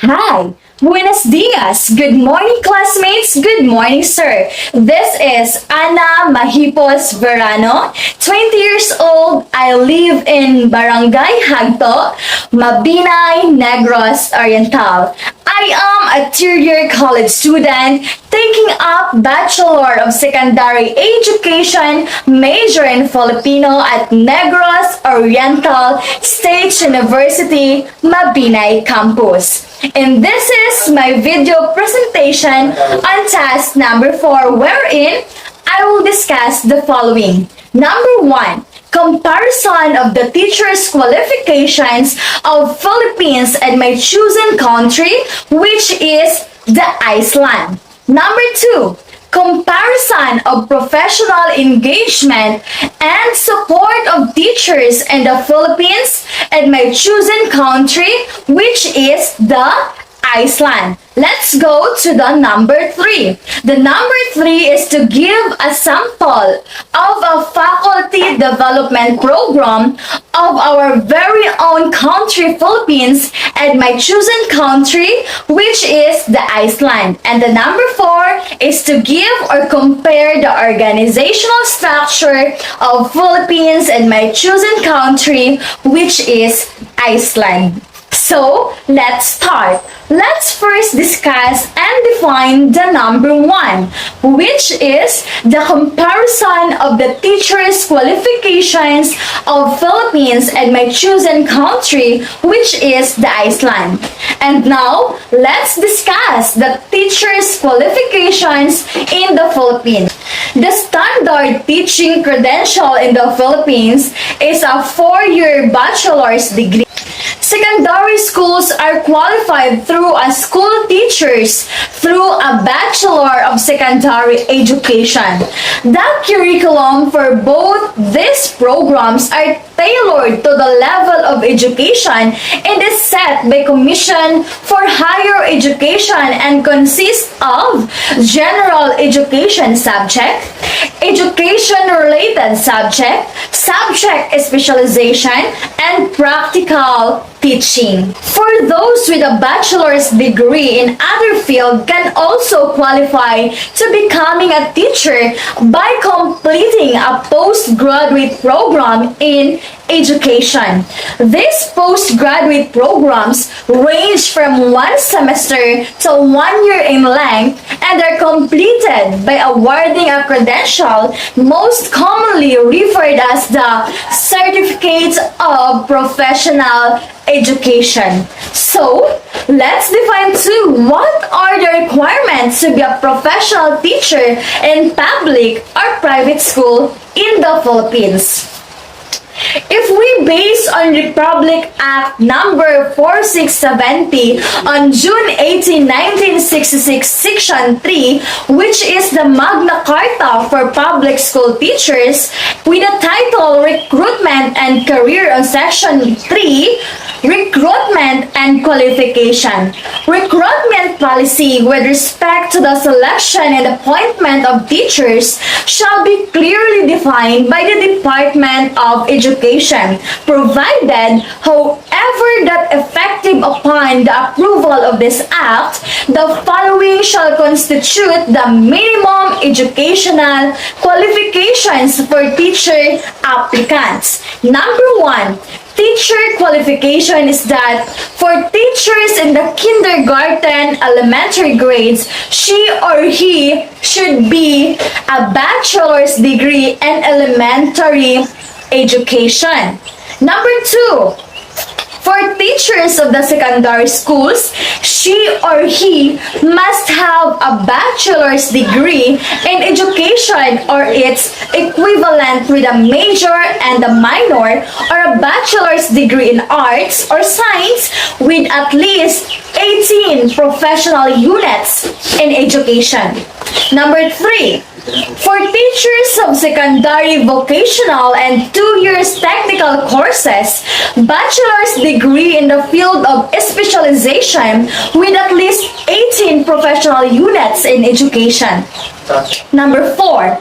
Hi! Buenos dias! Good morning, classmates! Good morning, sir! This is Ana Mahipos Verano, 20 years old. I live in Barangay Hagto, Mabinay, Negros Oriental. I am a third-year college student taking up Bachelor of Secondary Education major in Filipino at Negros Oriental State University, Mabinay Campus. And this is my video presentation on task number 4 wherein I will discuss the following. Number 1. Comparison of the teacher's qualifications of Philippines and my chosen country, which is the Iceland. Number 2. Comparison of professional engagement and support of teachers in the Philippines and my chosen country, which is the Iceland. Let's go to the number 3. The number 3 is to give a sample of a faculty development program of our very own country, Philippines, and my chosen country, which is the Iceland. And the number 4 is to give or compare the organizational structure of Philippines and my chosen country, which is Iceland. So, let's start. Let's first discuss and define the number 1, which is the comparison of the teacher's qualifications of Philippines and my chosen country, which is the Iceland. And now, let's discuss the teacher's qualifications in the Philippines. The standard teaching credential in the Philippines is a 4-year bachelor's degree. Secondary schools are qualified through a school teachers through a Bachelor of Secondary Education. The curriculum for both these programs are tailored to the level of education and is set by Commission for Higher Education and consists of general education subject, education-related subject, subject specialization, and practical teaching. For those with a bachelor's degree in other field can also qualify to becoming a teacher by completing a postgraduate program in education. These postgraduate programs range from 1 semester to 1 year in length and are completed by awarding a credential most commonly referred as the Certificate of Professional Education. So, let's define too what are the requirements to be a professional teacher in public or private school in the Philippines. If we base on Republic Act number 4670 on June 18, 1966, Section 3, which is the Magna Carta for public school teachers, with the title Recruitment and Career on Section 3, Recruitment and Qualification. Recruitment policy with respect to the selection and appointment of teachers shall be clearly defined by the Department of Education, provided, however, that effective upon the approval of this act, the following shall constitute the minimum educational qualifications for teacher applicants. Number 1, teacher qualification is that for teachers in the kindergarten, elementary grades, she or he should be a bachelor's degree in elementary education. Number 2, for teachers of the secondary schools, she or he must have a bachelor's degree in education or its equivalent with a major and a minor, or a bachelor's degree in arts or science with at least 18 professional units in education. Number 3, For teachers of secondary vocational and 2 years technical courses, bachelor's degree in the field of specialization with at least 18 professional units in education. Number 4,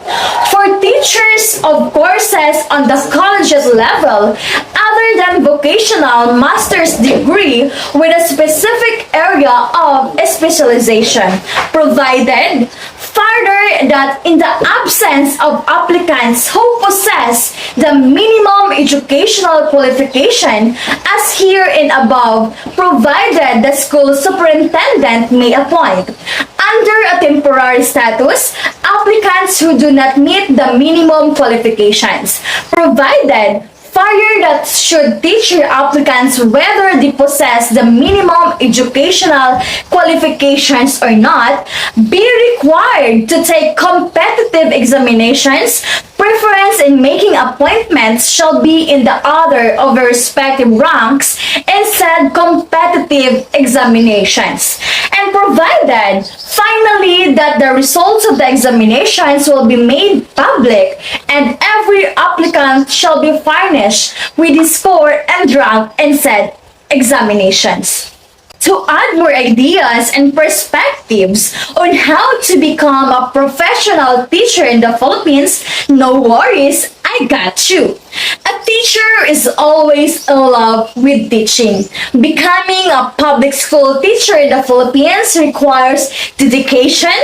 for teachers of courses on the colleges level other than vocational master's degree with a specific area of specialization, provided further that in the absence of applicants who possess the minimum educational qualification as herein above, provided the school superintendent may appoint under a temporary status applicants who do not meet the minimum qualifications, provided further that should teacher applicants whether they possess the minimum educational qualifications or not be required to take competitive examinations, preference in making appointments shall be in the order of their respective ranks in said competitive examinations, and provided finally that the results of the examinations will be made public and every applicant shall be furnished with his score and rank in said examinations. To add more ideas and perspectives on how to become a professional teacher in the Philippines, no worries, I got you. A teacher is always in love with teaching. Becoming a public school teacher in the Philippines requires dedication,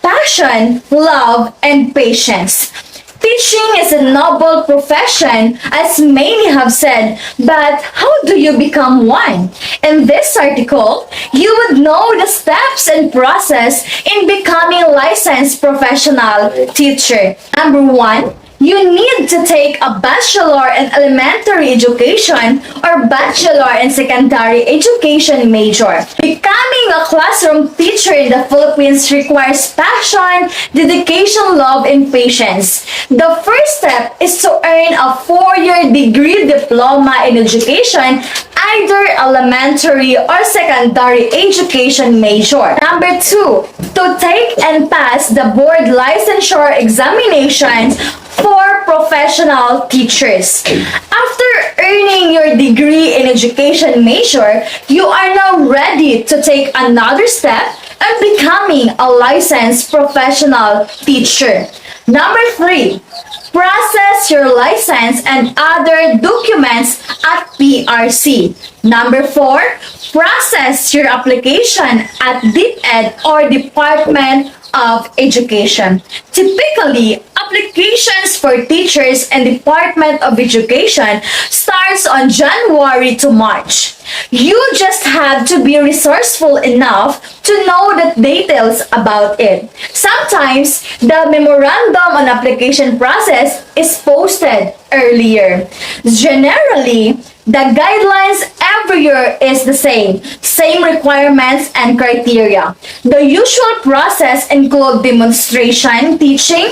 passion, love, and patience. Teaching is a noble profession, as many have said, but how do you become one? In this article, you would know the steps and process in becoming a licensed professional teacher. Number 1, you need to take a bachelor in elementary education or bachelor in secondary education major. Becoming a classroom teacher in the Philippines requires passion, dedication, love, and patience. The first step is to earn a 4-year degree diploma in education, either elementary or secondary education major. Number 2, to take and pass the board licensure examinations for professional teachers. After earning your degree in education major, you are now ready to take another step and becoming a licensed professional teacher. Number 3, process your license and other documents at PRC. Number 4, process your application at DepEd or Department of Education. Typically, applications for teachers and Department of Education starts on January to March. You just have to be resourceful enough to know the details about it. Sometimes, the memorandum on application process is posted earlier. Generally, the guidelines every year is the same requirements and criteria. The usual process include demonstration, teaching,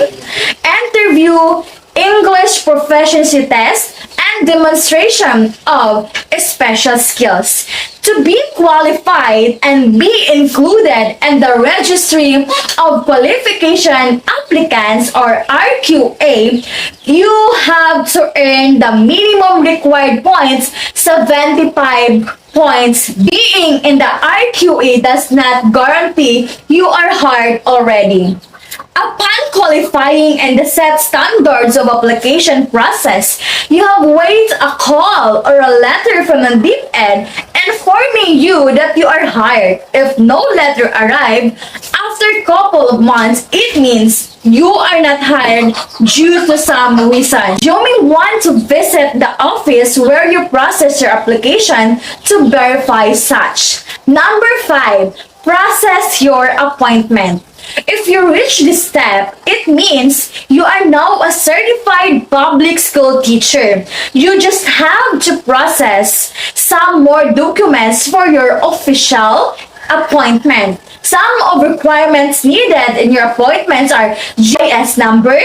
interview, English proficiency test, and demonstration of special skills. To be qualified and be included in the Registry of Qualification Applicants or RQA, you have to earn the minimum required points, 75 points. Being in the RQA does not guarantee you are hired already. Upon qualifying and the set standards of application process, you have wait a call or a letter from the DepEd informing you that you are hired. If no letter arrived, after a couple of months, it means you are not hired due to some reason. You may want to visit the office where you process your application to verify such. Number 5, process your appointment. If you reach this step, it means you are now a certified public school teacher. You just have to process some more documents for your official appointment. Some of requirements needed in your appointments are GIS number,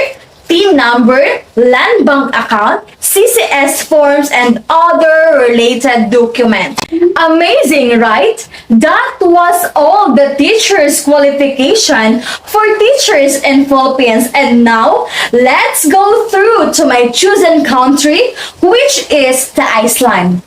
TIN number, land bank account, CCS forms, and other related documents. Amazing, right? That was all the teacher's qualification for teachers in Philippines. And now, let's go through to my chosen country, which is the Iceland.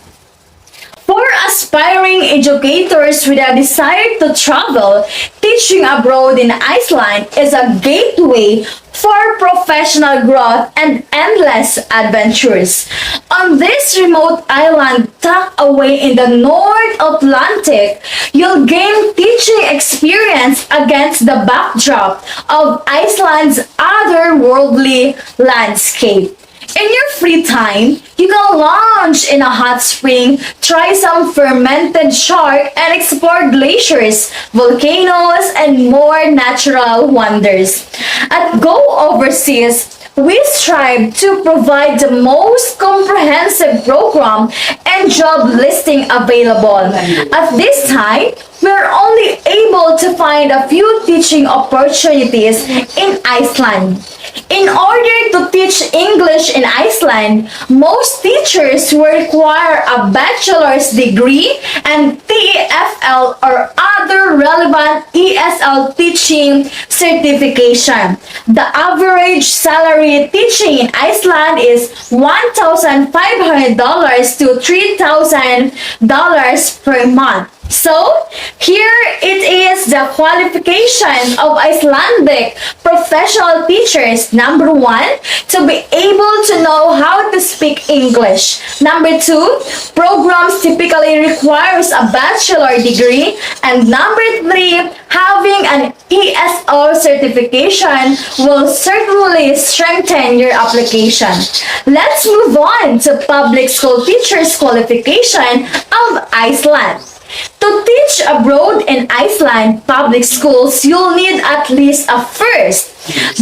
For aspiring educators with a desire to travel, teaching abroad in Iceland is a gateway for professional growth and endless adventures. On this remote island tucked away in the North Atlantic, you'll gain teaching experience against the backdrop of Iceland's otherworldly landscape. In your free time, you can lounge in a hot spring, try some fermented shark, and explore glaciers, volcanoes, and more natural wonders. At Go Overseas, we strive to provide the most comprehensive program and job listing available. At this time, we're only able to find a few teaching opportunities in Iceland. In order to teach English in Iceland, most teachers will require a bachelor's degree and TEFL or other relevant ESL teaching certification. The average salary teaching in Iceland is $1,500 to $3,000 per month. So, here it is the qualification of Icelandic professional teachers. Number 1, to be able to know how to speak English. Number 2, programs typically requires a bachelor degree. And number 3, having an ESL certification will certainly strengthen your application. Let's move on to public school teachers qualification of Iceland. To teach abroad in Iceland public schools, you'll need at least a first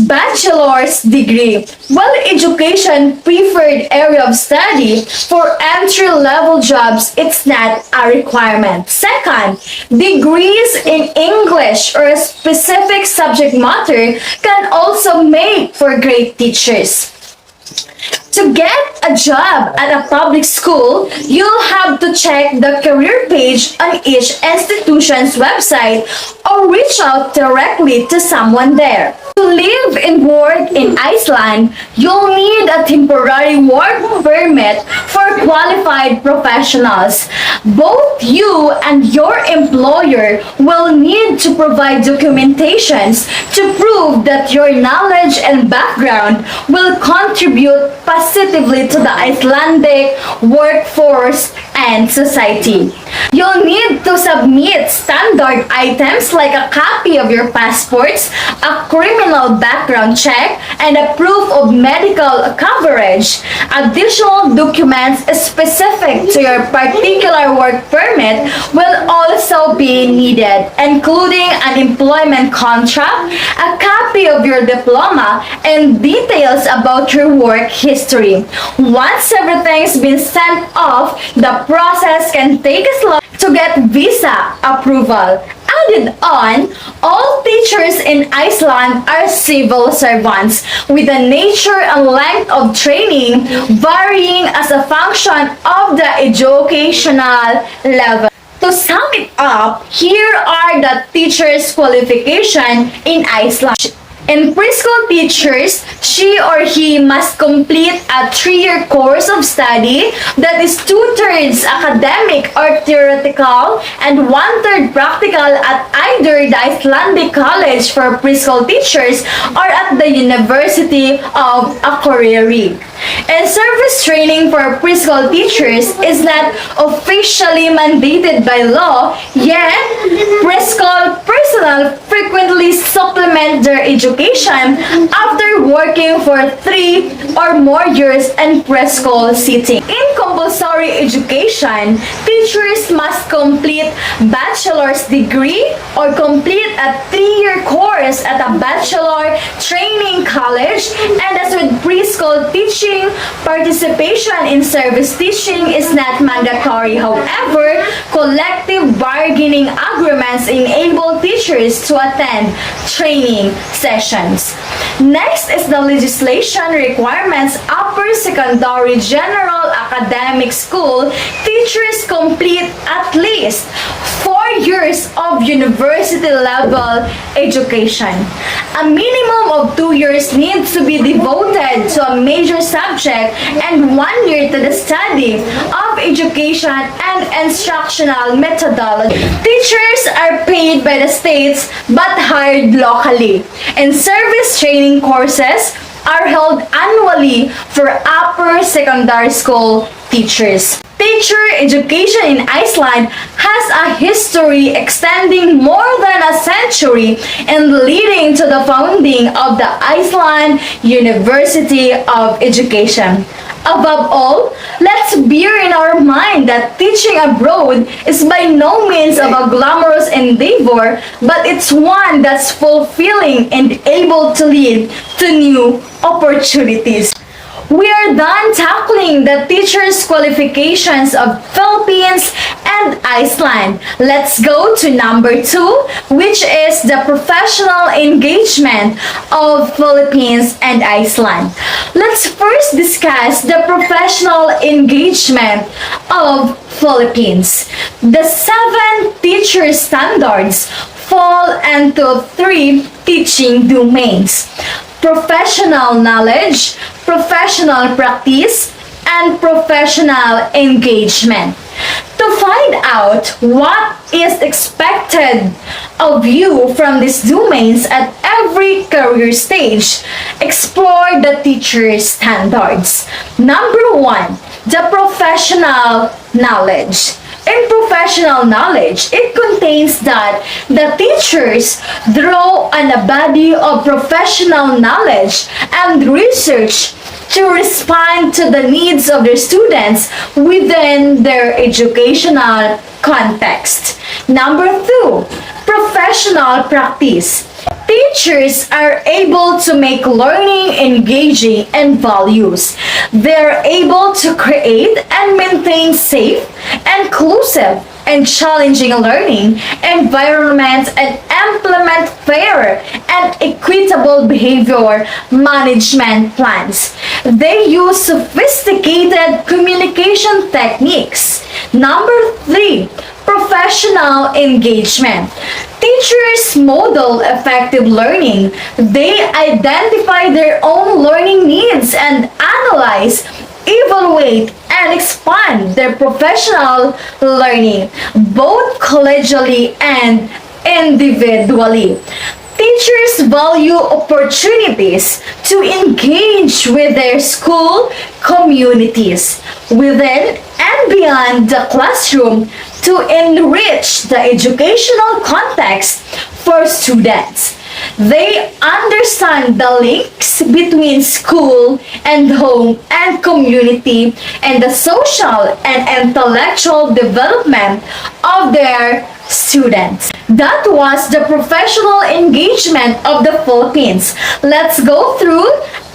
bachelor's degree. While education preferred area of study, for entry-level jobs, it's not a requirement. Second, degrees in English or a specific subject matter can also make for great teachers. To get a job at a public school, you'll have to check the career page on each institution's website or reach out directly to someone there. To live and work in Iceland, you'll need a temporary work permit for qualified professionals. Both you and your employer will need to provide documentations to prove that your knowledge and background will contribute positively to the Icelandic workforce and society. You'll need to submit standard items like a copy of your passports, a criminal background check, and a proof of medical coverage. Additional documents specific to your particular work permit will also be needed, including an employment contract, a copy of your diploma, and details about your work history. Once everything's been sent off, the process can take as long to get visa approval. Added on, all teachers in Iceland are civil servants, with the nature and length of training varying as a function of the educational level. To sum it up, here are the teacher's qualification in Iceland. In preschool teachers, she or he must complete a 3-year course of study that is 2/3 academic or theoretical and 1/3 practical at either the Icelandic College for Preschool Teachers or at the University of Akureyri. And service training for preschool teachers is not officially mandated by law, yet preschool personnel frequently supplement their education after working for 3 or more years in preschool setting. In compulsory education, teachers teachers must complete bachelor's degree or complete a 3-year course at a bachelor training college. And as with preschool teaching, participation in service teaching is not mandatory. However, collective bargaining agreements enable teachers to attend training sessions. Next is the legislation requirements. Upper secondary general academic school teachers complete at least 4 years of university level education. A minimum of 2 years needs to be devoted to a major subject and 1 year to the study of education and instructional methodology. Teachers are paid by the states but hired locally, and service training courses are held annually for upper secondary school teachers. Teacher education in Iceland has a history extending more than a century and leading to the founding of the Iceland University of Education. Above all, let's bear in our mind that teaching abroad is by no means of a glamorous endeavor, but it's one that's fulfilling and able to lead to new opportunities. We are done tackling the teachers' qualifications of Philippines and Iceland. Let's go to number 2, which is the professional engagement of Philippines and Iceland. Let's first discuss the professional engagement of Philippines. The 7 teacher standards fall into 3 teaching domains: professional knowledge, professional practice, and professional engagement. To find out what is expected of you from these domains at every career stage, explore the teacher standards. Number 1, the professional knowledge. In professional knowledge, it contains that the teachers draw on a body of professional knowledge and research to respond to the needs of their students within their educational context. Number 2, professional practice. Teachers are able to make learning engaging and values. They're able to create and maintain safe, inclusive, and challenging learning environments and implement fair and equitable behavior management plans. They use sophisticated communication techniques. Number 3, professional engagement. Teachers model effective learning. They identify their own learning needs and analyze, evaluate, and expand their professional learning, both collegially and individually. Teachers value opportunities to engage with their school communities within and beyond the classroom to enrich the educational context for students. They understand the links between school and home and community and the social and intellectual development of their students. That was the professional engagement of the Philippines. Let's go through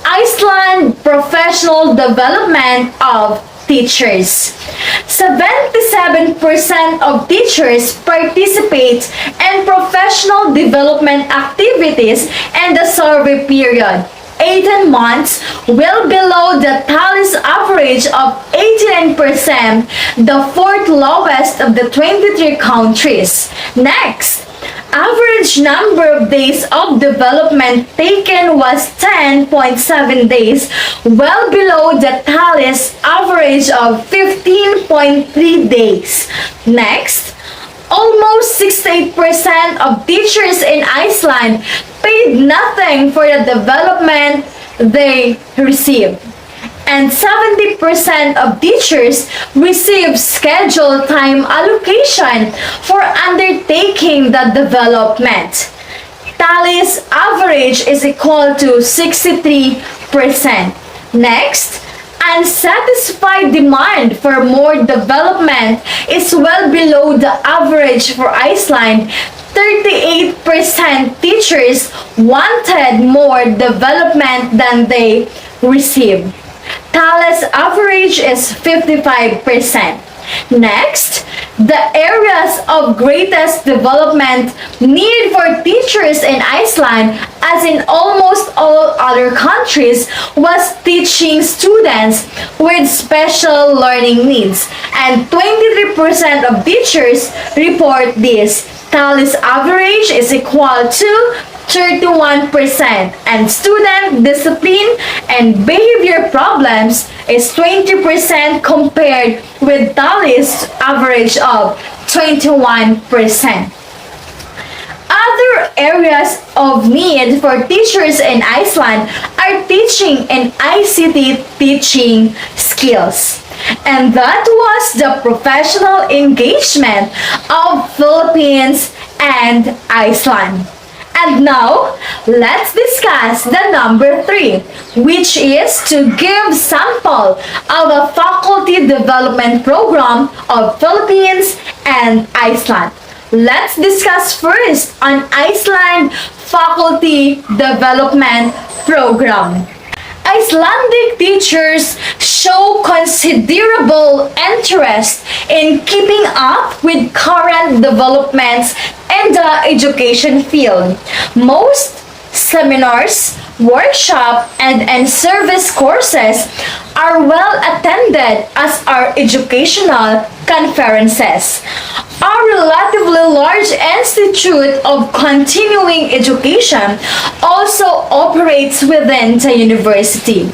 Iceland professional development of teachers. 77% of teachers participate in professional development activities in the survey period. 18 months, well below the TALIS average of 89%, the 4th lowest of the 23 countries. Next, average number of days of development taken was 10.7 days, well below the TALIS average of 15.3 days. Next, almost 68% of teachers in Iceland paid nothing for the development they received. And 70% of teachers receive scheduled time allocation for undertaking the development. TALIS average is equal to 63%. Next, Unsatisfied demand for more development is well below the average for Iceland. 38% teachers wanted more development than they received. Thales average is 55%. Next, the areas of greatest development need for teachers in Iceland, as in almost all other countries, was teaching students with special learning needs, and 23% of teachers report this. Thales average is equal to 31%, and student discipline and behavior problems is 20% compared with Thales average of 21%. Other areas of need for teachers in Iceland are teaching and ICT teaching skills. And that was the professional engagement of Philippines and Iceland. And now, let's discuss the number 3, which is to give sample of a faculty development program of Philippines and Iceland. Let's discuss first on Iceland Faculty Development Program. Icelandic teachers show considerable interest in keeping up with current developments in the education field. Most seminars, workshops, and service courses are well attended as are educational conferences. A relatively large institute of continuing education also operates within the university.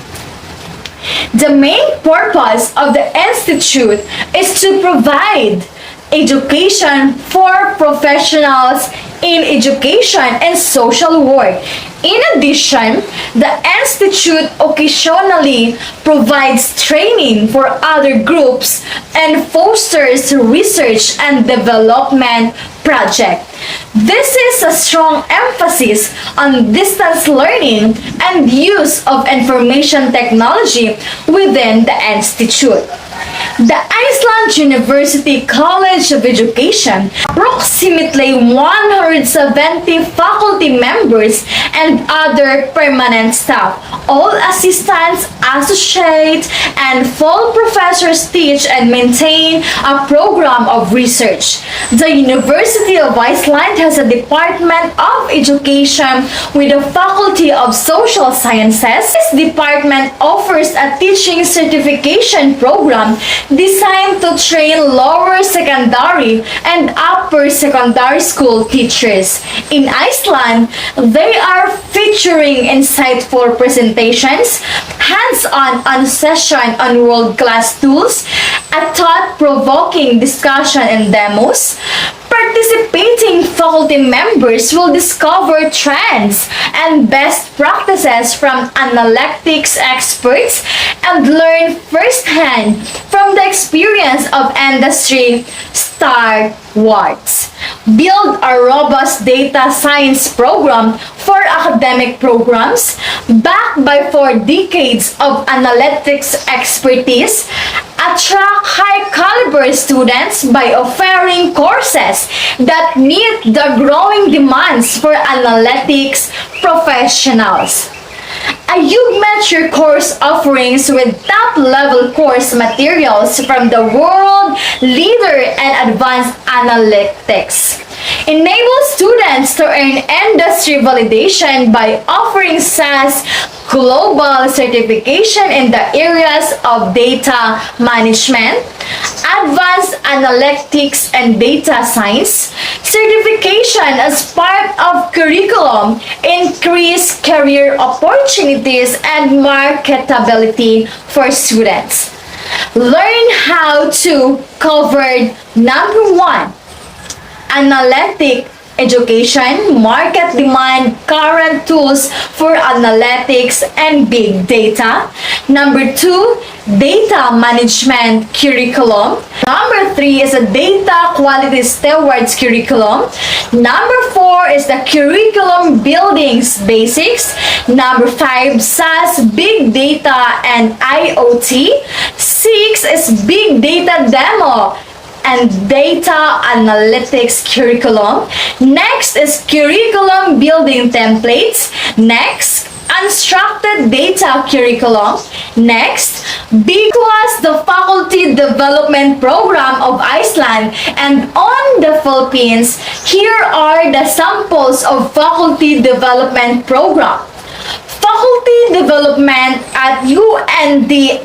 The main purpose of the institute is to provide education for professionals in education and social work. In addition, the institute occasionally provides training for other groups and fosters research and development projects. This is a strong emphasis on distance learning and use of information technology within the institute. The Iceland University College of Education, approximately 170 faculty members and other permanent staff. All assistants, associates, and full professors teach and maintain a program of research. The University of Iceland has a Department of Education with a Faculty of Social Sciences. This department offers a teaching certification program designed to train lower secondary and upper secondary school teachers. In Iceland, they are featuring insightful presentations, hands-on session on world-class tools, a thought-provoking discussion and demos. Participating faculty members will discover trends and best practices from analytics experts and learn firsthand from the experience of industry stalwarts. Build a robust data science program for academic programs backed by 4 decades of analytics expertise. Attract high-caliber students by offering courses that meet the growing demands for analytics professionals. Augment your course offerings with top-level course materials from the world leader in advanced analytics. Enable students to earn industry validation by offering SaaS global certification in the areas of data management, advanced analytics and data science. Certification as part of curriculum increase career opportunities and marketability for students. Learn how to cover number 1, analytic education, market demand, current tools for analytics, and big data. Number 2, data management curriculum. Number 3 is a data quality stewards curriculum. Number 4 is the curriculum buildings basics. Number 5, SaaS, big data, and IoT. 6 is big data demo and data analytics curriculum. Next is curriculum building templates. Next, unstructured data curriculum. Next, because the Faculty Development Program of Iceland and on the Philippines, here are the samples of Faculty Development Program. Faculty development at UNDSMHS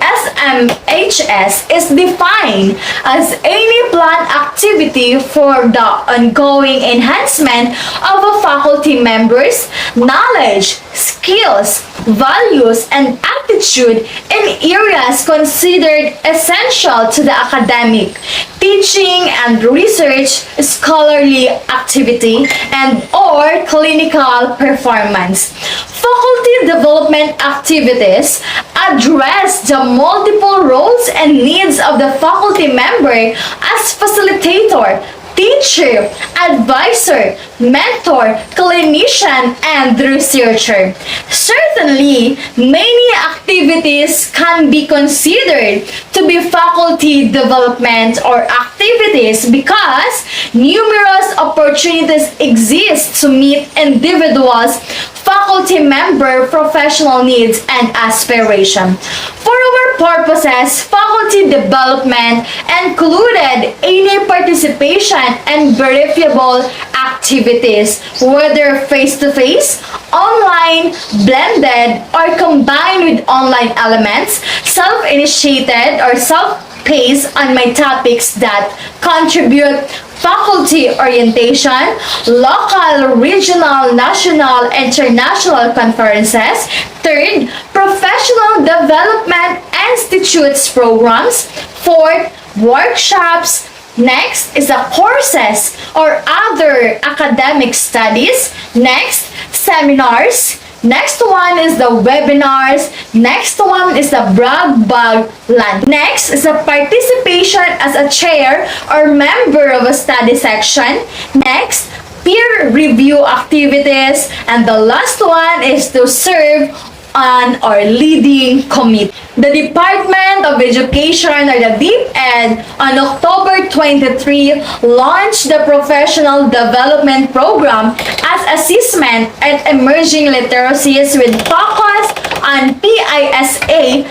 is defined as any planned activity for the ongoing enhancement of a faculty member's knowledge, skills, values, and attitude in areas considered essential to the academic, teaching and research, scholarly activity, and or clinical performance. Faculty development activities address the multiple roles and needs of the faculty member as facilitator, teacher, advisor, mentor, clinician, and researcher. Certainly, many activities can be considered to be faculty development or activities because numerous opportunities exist to meet individuals' faculty member professional needs and aspiration. For our purposes, faculty development included any participation and verifiable activities, whether face-to-face, online, blended, or combined with online elements, self-initiated or self-paced on my topics that contribute faculty orientation, local, regional, national, international conferences. Third, professional development institutes programs. Fourth, workshops. Next is the courses or other academic studies. Next, seminars. Next one is the webinars. Next one is the brag bag lunch. Next is the participation as a chair or member of a study section. Next, peer review activities. And the last one is to serve on our leading committee. The Department of Education or the DepEd on October 23 launched the Professional Development Program as assessment at emerging literacies with focus on PISA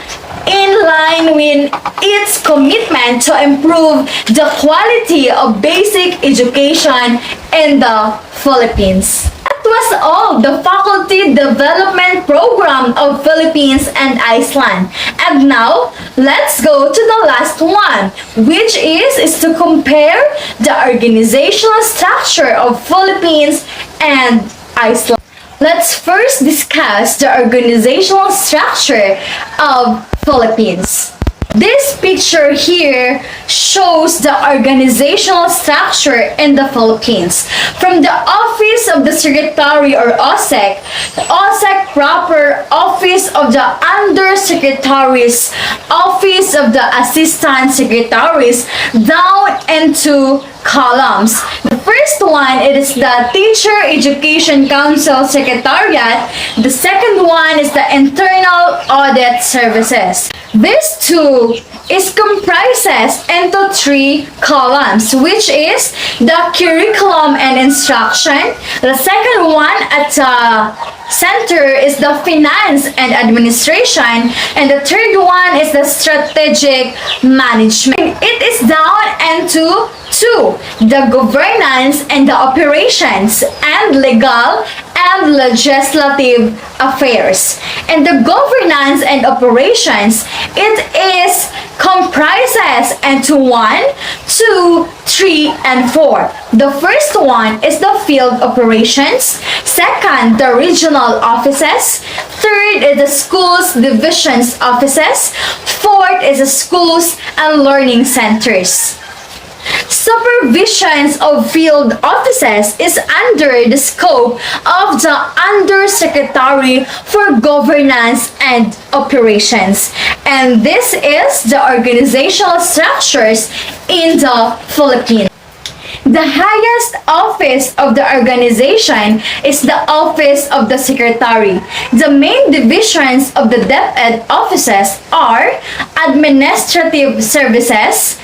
in line with its commitment to improve the quality of basic education in the Philippines. That was all the Faculty Development Program of Philippines and Iceland. And now, let's go to the last one, which is to compare the organizational structure of Philippines and Iceland. Let's first discuss the organizational structure of Philippines. This picture here shows the organizational structure in the Philippines. From the Office of the Secretary or OSEC, the OSEC proper, Office of the Undersecretaries, Office of the Assistant Secretaries, down into columns. The first one, it is the Teacher Education Council Secretariat. The second one is the Internal Audit Services. This two is comprises into 3 columns, which is the curriculum and instruction. The second one at the center is the finance and administration, and the third one is the strategic management. It is down into 2, the governance and the operations, and legal and legislative affairs. And the governance and operations, it is comprises into 1, 2, 3, and 4. The first one is the field operations. Second, the regional offices. Third is the schools divisions offices. Fourth is the schools and learning centers. Supervisions of field offices is under the scope of the Undersecretary for Governance and Operations. And this is the organizational structures in the Philippines. The highest office of the organization is the Office of the Secretary. The main divisions of the DepEd offices are Administrative Services,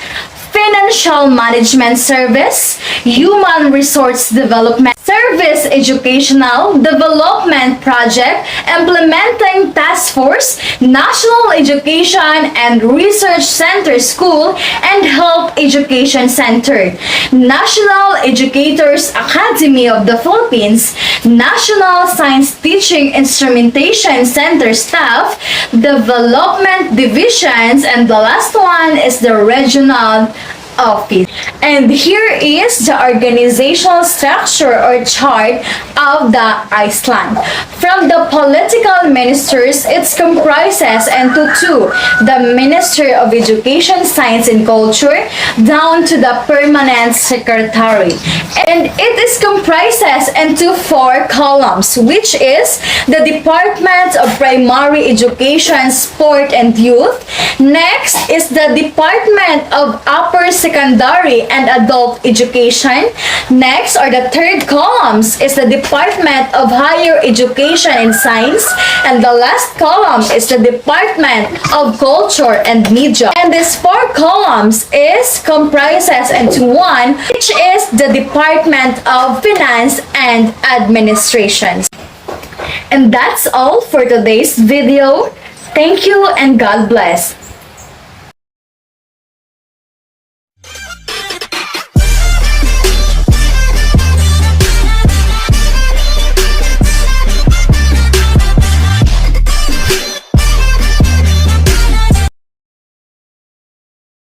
Financial Management Service, Human Resource Development, Service Educational Development Project, Implementing Task Force, National Education and Research Center School, and Health Education Center, National Educators Academy of the Philippines, National Science Teaching Instrumentation Center Staff, Development Divisions, and the last one is the Regional Office. And here is the organizational structure or chart of the Iceland. From the political ministers, it comprises into two, the Ministry of Education, Science and Culture, down to the permanent secretary. And it is comprises into four columns, which is the Department of Primary Education, Sport and Youth. Next is the Department of Upper Secondary and Adult Education. Next, or the third columns, is the Department of Higher Education and Science. And the last column is the Department of Culture and Media. And these four columns is comprises into one, which is the Department of Finance and Administration. And that's all for today's video. Thank you and God bless.